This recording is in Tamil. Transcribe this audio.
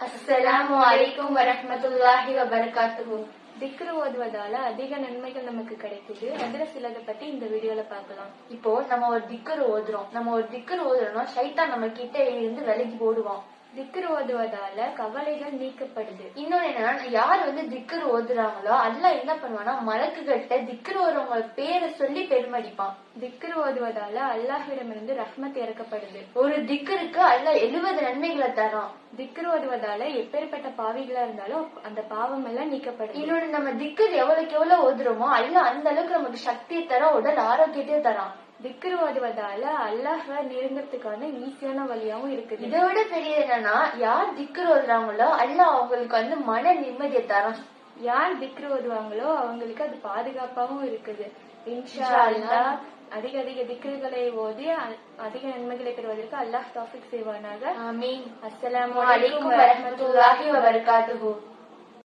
அஸ்ஸலாமு அலைக்கும் வரஹ்மத்துல்லாஹி வபரகாத்துஹு. திக்ர் ஓதுவதால அதிக நன்மைகள் நமக்கு கிடைக்குது. அதுல சிலதை பத்தி இந்த வீடியோல பார்க்கலாம். இப்போ நம்ம ஒரு திக்ர் ஓதுறோம்னா ஷைத்தான் நம்ம கிட்ட இருந்து விலகி போடுவான். திக்ர் ஓதுவதால கவலைகள் நீக்கப்படுது. இன்னொன்னு என்னன்னா, யார் திக்ர் ஓதுறாங்களோ அல்லாஹ் என்ன பண்ணுவானா, மலக்குகிட்ட திக்ர் ஓதுறவங்க பேரை சொல்லி பெருமடிப்பான். திக்ர் ஓதுவதால அல்லாஹ்விடமிருந்து ரஹ்மத் இறக்கப்படுது. ஒரு திக்ருக்கு அல்லாஹ் 70 நன்மைகளை தரான். திக்ர் ஓதுவதால எப்பேற்பட்ட பாவிகளா இருந்தாலும் அந்த பாவம் எல்லாம் நீக்கப்படுது. இன்னொன்னு, நம்ம திக்ர் எவ்வளவுக்கு எவ்வளவு ஓதுறோமோ அல்லாஹ் அந்த அளவுக்கு நமக்கு சக்தியை தரான், உடல் ஆரோக்கியத்தையும் தரான். திக்ர் ஓதுவதால அல்லாஹ்வை நெருங்கறதுக்கான ஈஸியான வழியாவும் இருக்குது. இதை விட பெரிய என்னன்னா, யார் திக்ர் ஓதுறாங்களோ அல்லாஹ் அவங்களுக்கு மன நிம்மதியை தரான். யார் திக்ர் ஓதுவாங்களோ அவங்களுக்கு அது பாதுகாப்பாகவும் இருக்குது. இன்ஷா அல்லாஹ் அதிக அதிக திக்ருகளை ஓதி அதிக நன்மைகளை பெறுவதற்கு அல்லாஹ் தௌஃபீக் செய்வானாக. ஆமீன். அஸ்ஸலாமு அலைக்கும் வரஹ்மத்துல்லாஹி வபரகாத்துஹு.